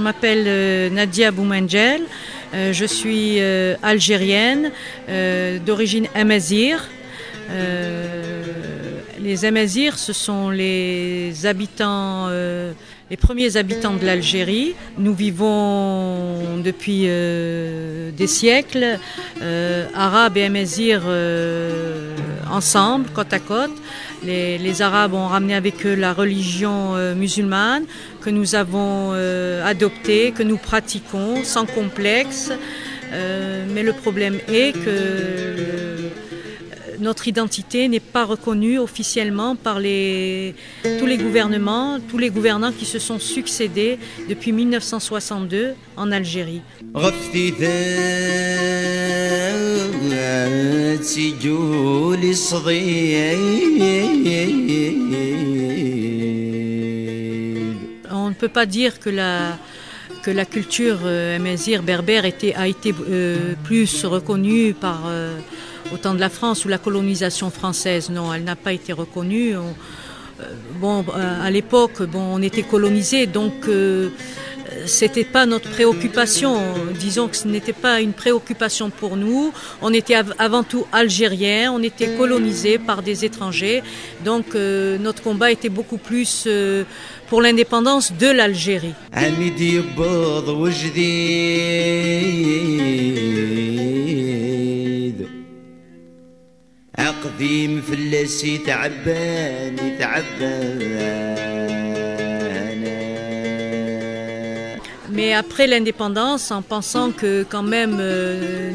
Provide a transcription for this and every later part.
m'appelle Nadia Boumengel, je suis algérienne, d'origine amazigh. Les Amazirs, ce sont les habitants, les premiers habitants de l'Algérie. Nous vivons depuis des siècles, Arabes et Amazirs ensemble, côte à côte. Les Arabes ont ramené avec eux la religion musulmane que nous avons adoptée, que nous pratiquons sans complexe. Mais le problème est que notre identité n'est pas reconnue officiellement par tous les gouvernants qui se sont succédés depuis 1962 en Algérie. On ne peut pas dire que la culture amazigh berbère a été plus reconnue par au temps de la France ou la colonisation française. Non, elle n'a pas été reconnue. À l'époque, on était colonisés, donc c'était pas notre préoccupation. Disons que ce n'était pas une préoccupation pour nous. On était avant tout algériens, on était colonisés par des étrangers. Donc notre combat était beaucoup plus pour l'indépendance de l'Algérie. عقدي مفلسي تعباني Mais après l'indépendance, en pensant que quand même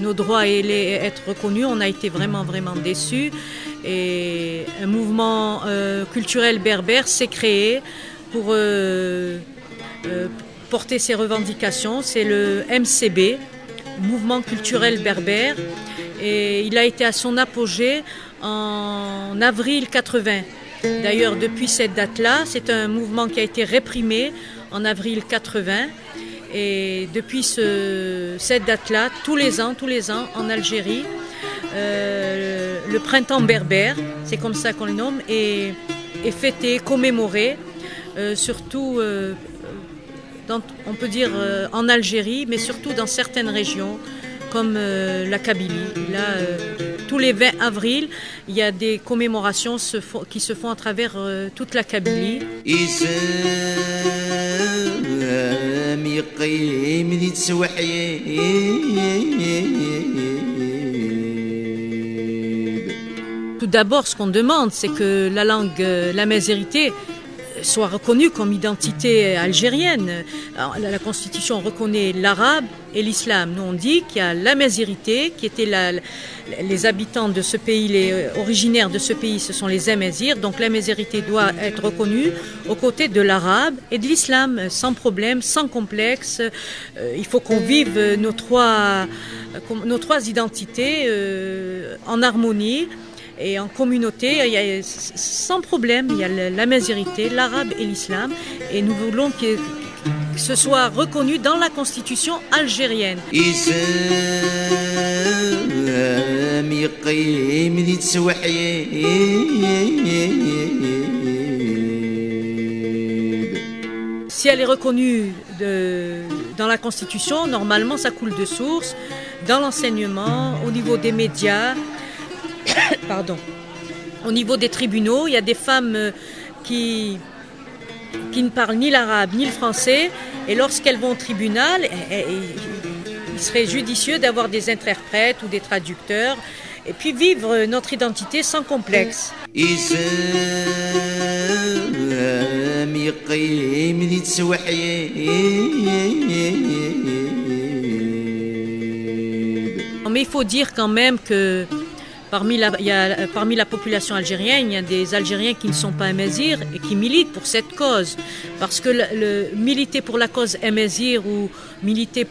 nos droits allaient être reconnus, on a été vraiment déçus. Et un mouvement culturel berbère s'est créé pour porter ses revendications. C'est le MCB, Mouvement culturel berbère. Et il a été à son apogée en avril 80. D'ailleurs, depuis cette date-là, c'est un mouvement qui a été réprimé en avril 80. Et depuis cette date-là, tous les ans, en Algérie, le printemps berbère, c'est comme ça qu'on le nomme, est fêté, commémoré, surtout, on peut dire en Algérie, mais surtout dans certaines régions, comme la Kabylie. Là, tous les 20 avril, il y a des commémorations qui se font à travers toute la Kabylie. Tout d'abord, ce qu'on demande, c'est que la langue, la mazérité, soit reconnue comme identité algérienne. Alors, la Constitution reconnaît l'arabe et l'islam. Nous, on dit qu'il y a la mazérité, qui étaient les habitants de ce pays, les originaires de ce pays, ce sont les Amazirs. Donc la mazérité doit être reconnue aux côtés de l'arabe et de l'islam, sans problème, sans complexe. Il faut qu'on vive nos trois identités en harmonie. Et en communauté, sans problème, il y a la mazérité, l'arabe et l'islam. Et nous voulons que ce soit reconnu dans la constitution algérienne. Si elle est reconnue dans la constitution, normalement ça coule de source, dans l'enseignement, au niveau des médias. Au niveau des tribunaux, il y a des femmes qui ne parlent ni l'arabe ni le français, et lorsqu'elles vont au tribunal, il serait judicieux d'avoir des interprètes ou des traducteurs, et puis vivre notre identité sans complexe. Mais il faut dire quand même que parmi la population algérienne, il y a des Algériens qui ne sont pas amazirs et qui militent pour cette cause. Parce que militer pour la cause amazigh ou militer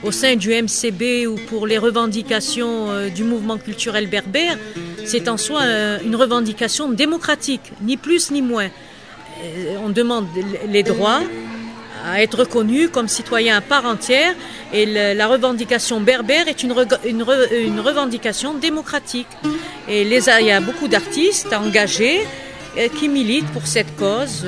au sein du MCB ou pour les revendications du mouvement culturel berbère, c'est en soi une revendication démocratique, ni plus ni moins. On demande les droits, à être reconnu comme citoyen à part entière, et la revendication berbère est une revendication démocratique. Et il y a beaucoup d'artistes engagés qui militent pour cette cause.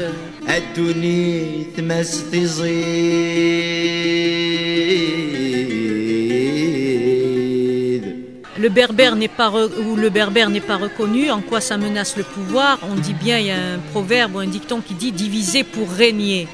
Le berbère n'est pas reconnu, en quoi ça menace le pouvoir? On dit bien, il y a un proverbe ou un dicton qui dit « diviser pour régner ».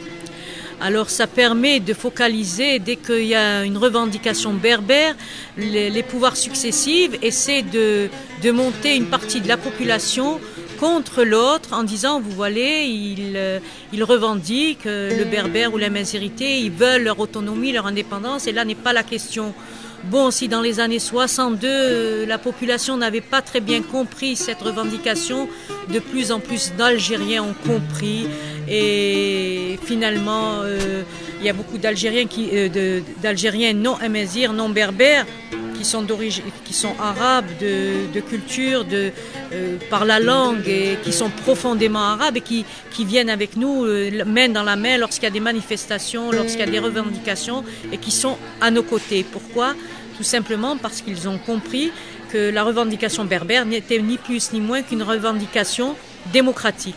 Alors ça permet de focaliser, dès qu'il y a une revendication berbère, les pouvoirs successifs essaient de monter une partie de la population contre l'autre en disant, vous voyez, ils revendiquent le berbère ou la mazérité, ils veulent leur autonomie, leur indépendance, et là n'est pas la question. Bon, si dans les années 62, la population n'avait pas très bien compris cette revendication, de plus en plus d'Algériens ont compris, et finalement, il y a beaucoup d'Algériens non amazirs, non berbères, qui sont arabes de culture, par la langue, et qui sont profondément arabes et qui viennent avec nous main dans la main lorsqu'il y a des manifestations, lorsqu'il y a des revendications, et qui sont à nos côtés. Pourquoi? Tout simplement parce qu'ils ont compris que la revendication berbère n'était ni plus ni moins qu'une revendication démocratique.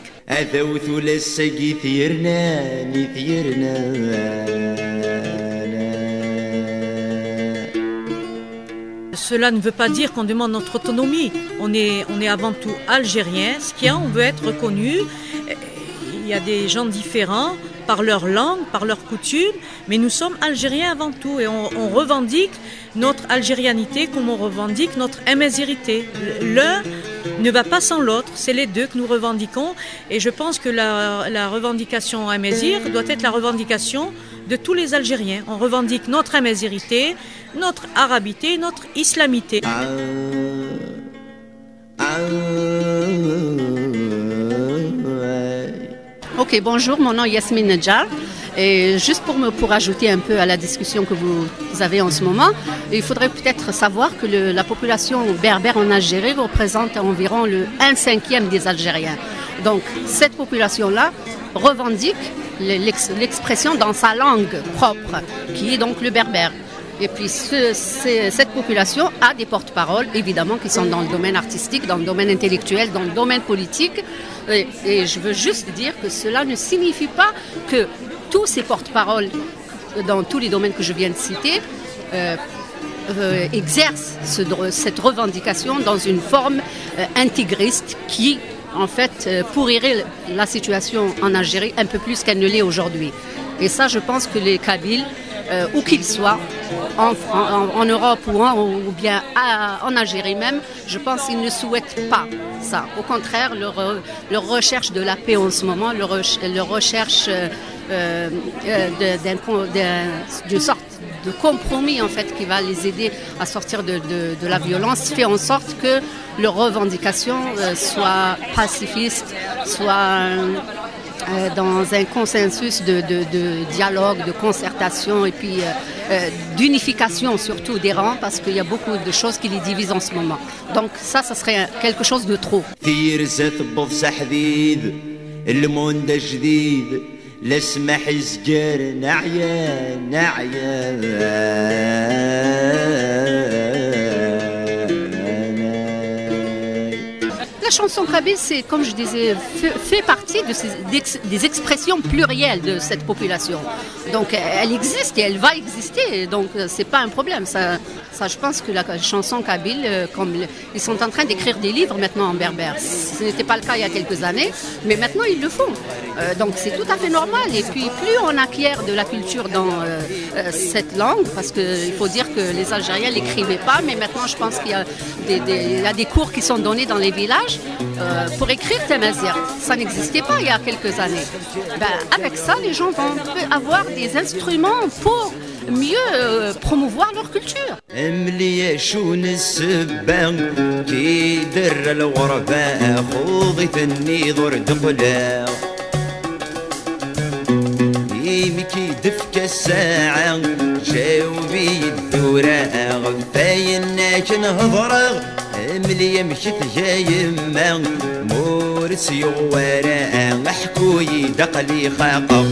Cela ne veut pas dire qu'on demande notre autonomie. On est avant tout algérien. Ce qu'il y a, on veut être reconnu. Il y a des gens différents par leur langue, par leurs coutumes, mais nous sommes algériens avant tout et on revendique notre algérianité comme on revendique notre amazirité. L'un ne va pas sans l'autre, c'est les deux que nous revendiquons, et je pense que la revendication amazir doit être la revendication de tous les Algériens. On revendique notre amazirité, notre arabité, notre islamité. Ok, bonjour, mon nom est Yasmine Nedjar. Et juste pour ajouter un peu à la discussion que vous avez en ce moment, il faudrait peut-être savoir que la population berbère en Algérie représente environ le 1/5 des Algériens. Donc cette population-là revendique l'expression dans sa langue propre, qui est donc le berbère. Et puis cette population a des porte-paroles, évidemment, qui sont dans le domaine artistique, dans le domaine intellectuel, dans le domaine politique. Et je veux juste dire que cela ne signifie pas que tous ces porte-paroles, dans tous les domaines que je viens de citer, exercent cette revendication dans une forme intégriste qui, en fait, pourrirait la situation en Algérie un peu plus qu'elle ne l'est aujourd'hui. Et ça, je pense que les Kabyles, où qu'ils soient, en Europe ou bien en Algérie même, je pense qu'ils ne souhaitent pas ça. Au contraire, leur recherche de la paix en ce moment, leur recherche d'une sorte de compromis en fait qui va les aider à sortir de la violence, fait en sorte que leurs revendications soient pacifistes, soient dans un consensus de dialogue, de concertation et puis d'unification surtout des rangs, parce qu'il y a beaucoup de choses qui les divisent en ce moment. Donc ça serait quelque chose de trop. La chanson kabyle, c'est, comme je disais, fait partie des expressions plurielles de cette population. Donc elle existe et elle va exister, donc c'est pas un problème. Ça, je pense que la chanson kabyle, comme ils sont en train d'écrire des livres maintenant en berbère. Ce n'était pas le cas il y a quelques années, mais maintenant ils le font. Donc c'est tout à fait normal. Et puis plus on acquiert de la culture dans cette langue, parce qu'il faut dire que les Algériens l'écrivaient pas, mais maintenant je pense qu'il y a des cours qui sont donnés dans les villages pour écrire Tamazir. Ça n'existait pas il y a quelques années. Avec ça, les gens vont avoir des instruments pour mieux promouvoir leur culture. ملي مشيت جاي ما مورس يوارا محكوي دقلي خاقه